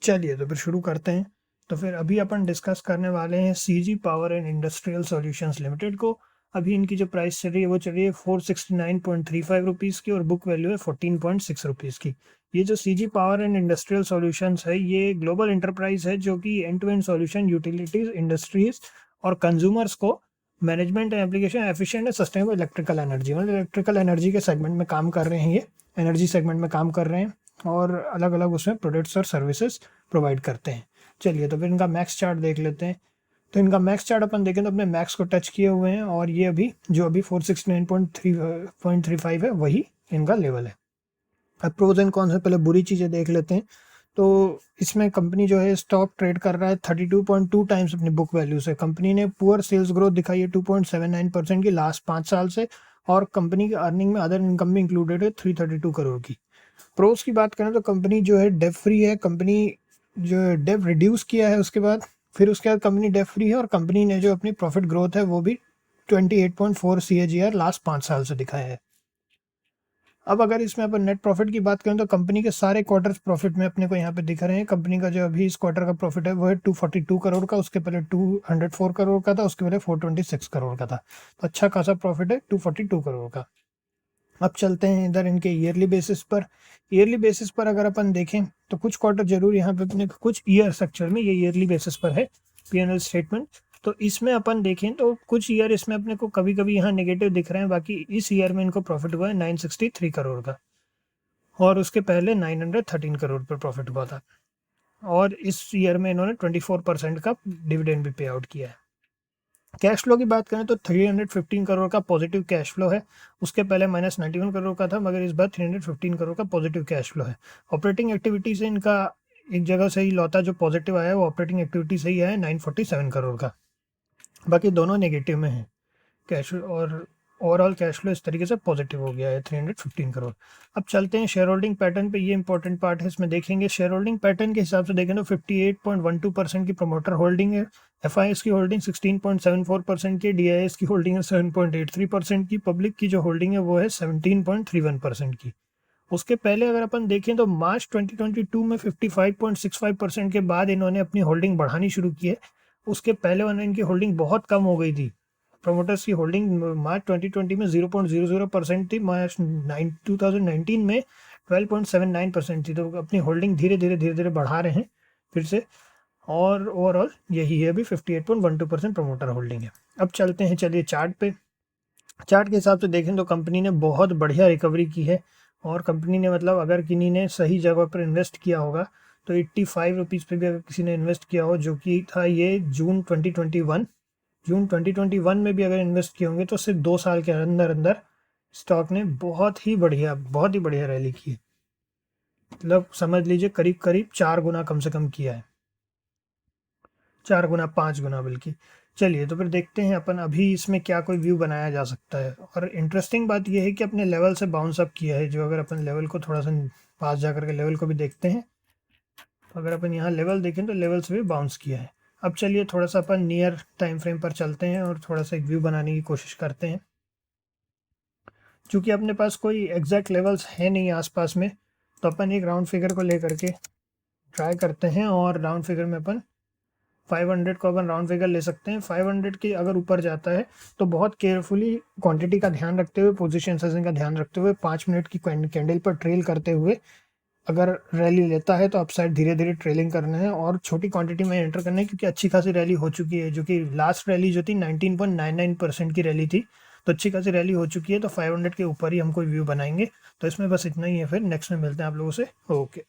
चलिए तो फिर शुरू करते हैं। तो फिर अभी अपन डिस्कस करने वाले हैं CG power and industrial solutions limited को। अभी इनकी जो प्राइस चल रही है वो चल रही है 469.35 रुपीज़ की और बुक वैल्यू है 14.6 रुपीज़ की। ये जो CG power and industrial solutions है ये ग्लोबल एंटरप्राइज है जो कि end to end solution utilities, industries और कंज्यूमर्स को management and application efficient and sustainable electrical energy, मतलब इलेक्ट्रिकल एनर्जी के सेगमेंट में काम कर रहे हैं। ये एनर्जी सेगमेंट में काम कर रहे हैं और अलग अलग उसमें प्रोडक्ट्स और सर्विसेज प्रोवाइड करते हैं। चलिए तो फिर इनका मैक्स चार्ट देख लेते हैं। तो इनका मैक्स चार्ट अपन देखें तो अपने मैक्स को टच किए हुए हैं और ये अभी 469.35 है, वही इनका लेवल है। अब प्रोज एंड कॉन्स से पहले बुरी चीज़ें देख लेते हैं। तो इसमें कंपनी जो है स्टॉक ट्रेड कर रहा है 32.2 टाइम्स अपनी बुक वैल्यू से। कंपनी ने पुअर सेल्स ग्रोथ दिखाई है 2.79% की लास्ट 5 साल से, और कंपनी की अर्निंग में अदर इनकम भी इंक्लूडेड है 332 करोड़ की। प्रोस की बात करें तो कंपनी जो है डेफ फ्री है। कंपनी जो है डेफ रिड्यूस किया है उसके बाद कंपनी डेफ फ्री है, और कंपनी ने जो अपनी प्रॉफिट ग्रोथ है वो भी 28.4 CAGR लास्ट 5 साल से दिखाया है। अब अगर इसमें अपन नेट प्रॉफिट की बात करें तो कंपनी के सारे क्वार्टर्स प्रॉफिट में अपने को यहाँ पे दिख रहे हैं। कंपनी का जो अभी इस क्वार्टर का प्रॉफिट है वो है 242 करोड़ का, उसके पहले 204 करोड़ का था, उसके पहले 426 करोड़ का था। तो अच्छा खासा प्रॉफिट है 242 करोड़ का। अब चलते हैं इधर इनके ईयरली बेसिस पर। ईयरली बेसिस पर अगर अपन देखें तो कुछ क्वार्टर जरूर यहाँ पे अपने कुछ ईयर स्ट्रक्चर में, ये ईयरली बेसिस पर है P&L स्टेटमेंट। तो इसमें अपन देखें तो कुछ ईयर इसमें अपने को कभी कभी यहाँ नेगेटिव दिख रहे हैं। बाकी इस ईयर में इनको प्रॉफिट हुआ है 963 करोड़ का, और उसके पहले 913 करोड़ पर प्रॉफिट हुआ था। और इस ईयर में इन्होंने 24% का डिविडेंड भी पे आउट किया है। कैश फ्लो की बात करें तो 315 करोड़ का पॉजिटिव कैश फ्लो है। उसके पहले -91 करोड़ का था, मगर इस बार 315 करोड़ का पॉजिटिव कैश फ्लो है। ऑपरेटिंग एक्टिविटी से इनका एक जगह से ही लौता जो पॉजिटिव आया वो ऑपरेटिंग एक्टिविटी से ही आया 947 करोड़ का। बाकी दोनों नेगेटिव में है कैश, और ओवरऑल कैश फ्लो इस तरीके से पॉजिटिव हो गया है 315 करोड़। अब चलते हैं शेयर होल्डिंग पैटर्न पे। ये इंपॉर्टेंट पार्ट है, इसमें देखेंगे शेयर होल्डिंग पैटर्न के हिसाब से देखें तो 58.12% की प्रमोटर होल्डिंग है। FIS की होल्डिंग 16.74% की, DIS की होल्डिंग है 7.83% की, पब्लिक की जो होल्डिंग है वो है 17.31% की। उसके पहले अगर अपन देखें तो मार्च 2022 में 55.65% के बाद इन्होंने अपनी होल्डिंग बढ़ानी शुरू की है। उसके पहले इनकी होल्डिंग बहुत कम हो गई थी। प्रोमोटर्स की होल्डिंग मार्च 2020 में 0.00% थी, मार्च 2019 में 12.79% थी। तो अपनी होल्डिंग धीरे धीरे बढ़ा रहे हैं फिर से, और ओवरऑल यही है, अभी 58.12% प्रमोटर होल्डिंग है। अब चलते हैं, चलिए चार्ट पे। चार्ट के हिसाब से देखें तो कंपनी ने बहुत बढ़िया रिकवरी की है, और कंपनी ने मतलब अगर किन्हीं ने सही जगह पर इन्वेस्ट किया होगा तो 85 रुपीज़ पे भी अगर किसी ने इन्वेस्ट किया हो, जो कि था ये जून 2021 में भी अगर इन्वेस्ट किए होंगे तो सिर्फ 2 साल के अंदर अंदर स्टॉक ने बहुत ही बढ़िया रैली की है। मतलब समझ लीजिए करीब करीब 4 गुना कम से कम किया है, 4 गुना 5 गुना बल्कि। चलिए तो फिर देखते हैं अपन अभी इसमें क्या कोई व्यू बनाया जा सकता है। और इंटरेस्टिंग बात यह है कि अपने लेवल से बाउंस अप किया है। जो अगर अपन लेवल को थोड़ा सा पास जाकर के लेवल को भी देखते हैं, तो अगर अपन यहाँ लेवल देखें तो लेवल से भी बाउंस किया है। अब चलिए थोड़ा सा अपन नियर टाइम फ्रेम पर चलते हैं और थोड़ा सा एक व्यू बनाने की कोशिश करते हैं। चूँकि अपने पास कोई एग्जैक्ट लेवल्स है नहीं आसपास में, तो अपन एक राउंड फिगर को लेकर के ट्राई करते हैं, और राउंड फिगर में अपन 500 को अपन राउंड फिगर ले सकते हैं। 500 के अगर ऊपर जाता है तो बहुत केयरफुली क्वांटिटी का ध्यान रखते हुए, पोजीशन सेशन का ध्यान रखते हुए, 5 मिनट की कैंडल पर ट्रेल करते हुए अगर रैली लेता है तो अपसाइड धीरे धीरे ट्रेलिंग करना है और छोटी क्वांटिटी में एंटर करना है, क्योंकि अच्छी खासी रैली हो चुकी है। जो कि लास्ट रैली जो थी 19.99% की रैली थी, तो अच्छी खासी रैली हो चुकी है। तो 500 के ऊपर ही हम कोई व्यू बनाएंगे। तो इसमें बस इतना ही है, फिर नेक्स्ट में मिलते हैं आप लोगों से। ओके।